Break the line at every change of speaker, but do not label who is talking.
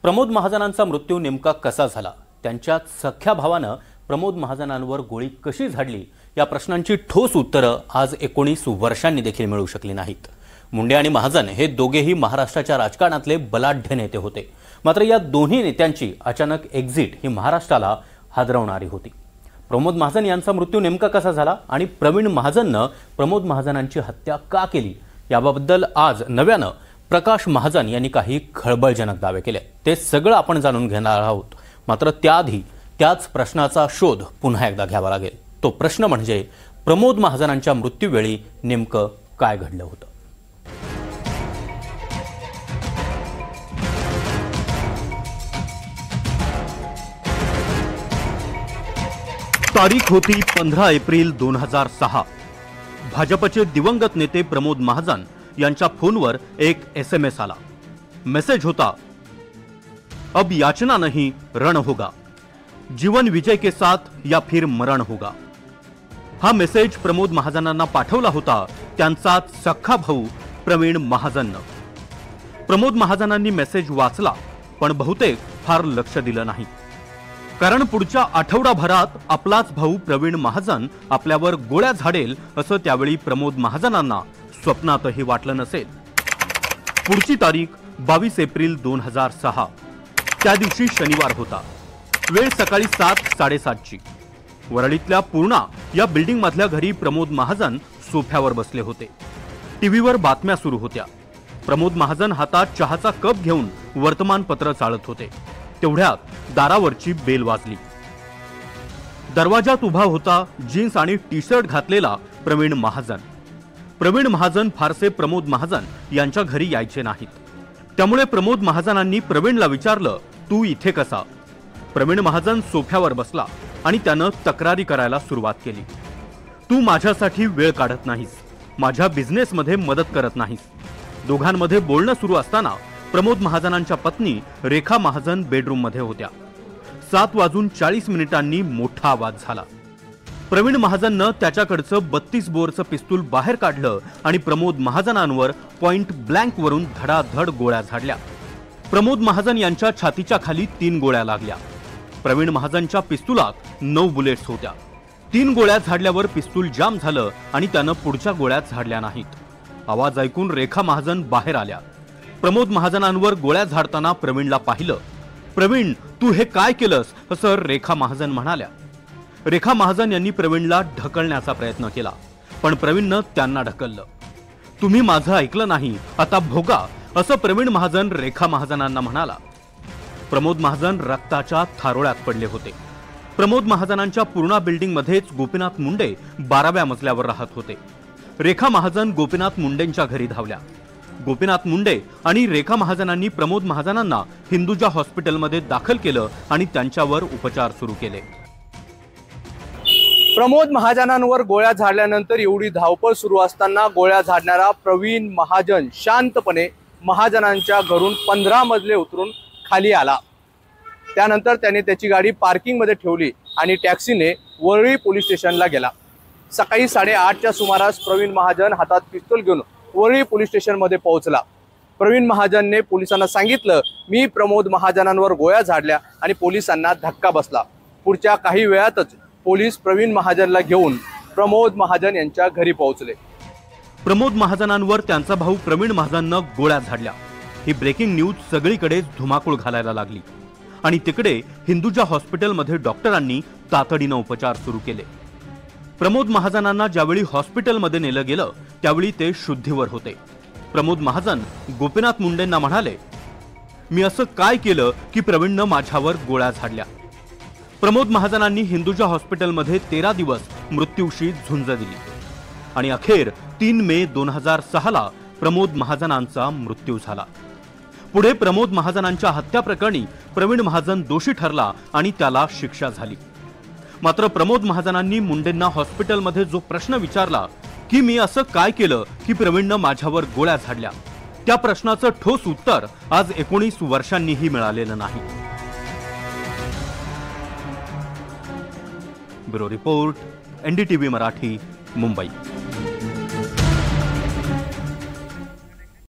प्रमोद महाजनांचा मृत्यू नेमका कसा झाला, त्यांच्या सख्या भावानं प्रमोद महाजनांवर गोळी कशी झाडली या प्रश्नांची ठोस उत्तरं आज 19 वर्षांनी देखील मिळू शकली नाहीत। मुंडे आणि महाजन हे दोघेही महाराष्ट्राच्या राजकारणातले बलाढ्य नेते होते, मात्र या दोन्ही नेत्यांची अचानक एक्झिट ही महाराष्ट्राला हादरवणारी होती। प्रमोद महाजन यांचा मृत्यू नेमका कसा झाला आणि प्रवीण महाजननं प्रमोद महाजनांची हत्या का केली याबद्दल आज नव्यानं प्रकाश महाजन यांनी काही खळबळजनक दावे केले। ते सगळं आपण जाणून घेणार आहोत, मात्र त्याआधी त्याच प्रश्नाचा शोध पुन्हा एकदा घ्यावा लागेल। तो प्रश्न म्हणजे प्रमोद महाजनांच्या मृत्यूवेळी नेमकं काय घडलं होतं। तारीख होती 15 एप्रिल 2006। भाजपचे दिवंगत नेते प्रमोद महाजन यांच्या फोनवर एक SMS आला। मैसेज होता, अब याचना नहीं रण होगा, जीवन विजय के साथ या फिर मरण होगा। हा मेसेज प्रमोद महाजनांना पाठवला होता त्यांचाच सख्खा भाऊ प्रवीण महाजननं। प्रमोद महाजनांनी मेसेज वाचला, पण बहुतेक फार लक्ष दिलं नाही, कारण पुढच्या आठवडाभरात आपलाच भाऊ प्रवीण महाजन आपल्यावर गोळ्या झाडेल असं त्यावेळी प्रमोद महाजनांना स्वप्नातही वाटलं नसेल। पुढची तारीख 22 एप्रिल 2006। त्या दिवशी शनिवार होता। वेळ सकाळी 7:30ची। वरळीतल्या पूर्णा या बिल्डिंग मधल्या घरी प्रमोद महाजन सोफ्यावर बसले होते। टीव्हीवर बातम्या सुरू होत्या। प्रमोद महाजन हातात चहाचा कप घेऊन वर्तमानपत्र चाळत होते। तेवढ्यात दारावरची बेल वाजली। दरवाजात उभा होता जीन्स आणि टी-शर्ट घातलेला प्रवीण महाजन। प्रवीण महाजन फारसे प्रमोद महाजन यांच्या घरी यायचे नाहीत, त्यामुळे प्रमोद महाजनांनी प्रवीणला विचारलं, तू इथे कसा? प्रवीण महाजन सोफ्यावर बसला आणि त्यानं तक्रारी करायला सुरुवात केली। तू माझ्यासाठी वेळ काढत नाहीस, माझ्या बिझनेसमध्ये मदत करत नाहीस। दोघांमध्ये बोलणं सुरू असताना प्रमोद महाजनांच्या पत्नी रेखा महाजन बेडरूम मध्ये होत्या। 7:40 मोठा आवाज झाला। प्रवीण महाजननं त्याच्याकडचं 32 बोरचं पिस्तूल बाहेर काढलं आणि प्रमोद महाजनांवर पॉइंट ब्लँक वरून धडाधड गोळ्या झाडल्या। प्रमोद महाजन यांच्या छातीच्या खाली 3 गोळ्या लागल्या। प्रवीण महाजनच्या पिस्तुलात 9 बुलेट्स होत्या। 3 गोळ्या झाडल्यावर पिस्तूल जाम झालं आणि त्यानं पुढच्या गोळ्या झाडल्या नाहीत। आवाज ऐकून रेखा महाजन बाहेर आल्या। प्रमोद महाजनांवर गोळ्या झाडताना प्रवीणला पाहिलं। प्रवीण, तू हे काय केलंस असं रेखा महाजन म्हणाल्या। रेखा महाजन यांनी प्रवीणला ढकलण्याचा प्रयत्न केला, पण प्रवीणनं त्यांना ढकललं। तुम्ही माझं ऐकलं नाही, आता भोगा, असं प्रवीण महाजन रेखा महाजनांना म्हणाला। प्रमोद महाजन रक्ताच्या थारोळ्यात पडले होते। प्रमोद महाजनांच्या पूर्णा बिल्डिंग मध्येच गोपीनाथ मुंडे 12व्या मजल्यावर राहत होते। रेखा महाजन गोपीनाथ मुंडेंच्या घरी धावल्या। गोपीनाथ मुंडे आणि रेखा महाजनांनी प्रमोद महाजनांना हिंदुजा हॉस्पिटलमध्ये दाखल केलं आणि त्यांच्यावर उपचार सुरू केले।
प्रमोद महाजनांवर गोळ्या झाडल्यानंतर एवढी धावपळ सुरू असताना गोळ्या झाडणारा प्रवीण महाजन शांतपणे महाजनांच्या घरून 15 मजले उतरून खाली आला। त्यानंतर त्याने त्याची गाडी पार्किंगमध्ये ठेवली आणि टॅक्सीने वरळी पोलीस स्टेशनला गेला। सकाळी 8:30च्या सुमारास प्रवीण महाजन हातात पिस्तूल घेऊन वरळी पोलीस स्टेशनमध्ये पोहोचला। प्रवीण महाजनने पोलिसांना सांगितलं, मी प्रमोद महाजनांवर गोळ्या झाडल्या आणि पोलिसांना धक्का बसला। पुढच्या काही वेळातच पोलीस प्रवीण महाजनला घेऊन प्रमोद महाजन यांच्या घरी पोहोचले।
प्रमोद महाजनांवर त्यांचा भाऊ प्रवीण महाजननं गोळ्या झाडल्या ही ब्रेकिंग न्यूज सगळीकडे धुमाकूळ घालायला लागली आणि तिकडे हिंदुजा हॉस्पिटलमध्ये डॉक्टरांनी तातडीनं उपचार सुरू केले। प्रमोद महाजनांना ज्यावेळी हॉस्पिटलमध्ये नेलं गेलं त्यावेळी ते शुद्धीवर होते। प्रमोद महाजन गोपीनाथ मुंडेंना म्हणाले, मी असं काय केलं की प्रवीणनं माझ्यावर गोळ्या झाडल्या? प्रमोद महाजनांनी हिंदुजा हॉस्पिटलमध्ये 13 दिवस मृत्यूशी झुंज दिली आणि अखेर 3 मे 2006ला प्रमोद महाजनांचा मृत्यू झाला। पुढे प्रमोद महाजनांच्या हत्या प्रकरणी प्रवीण महाजन दोषी ठरला आणि त्याला शिक्षा झाली। मात्र प्रमोद महाजनांनी मुंडेंना हॉस्पिटलमध्ये जो प्रश्न विचारला की मी असं काय केलं की प्रवीणनं माझ्यावर गोळ्या झाडल्या, त्या प्रश्नाचं ठोस उत्तर आज 19 वर्षांनीही मिळालेलं नाही। Bureau report, NDTV Marathi, Mumbai.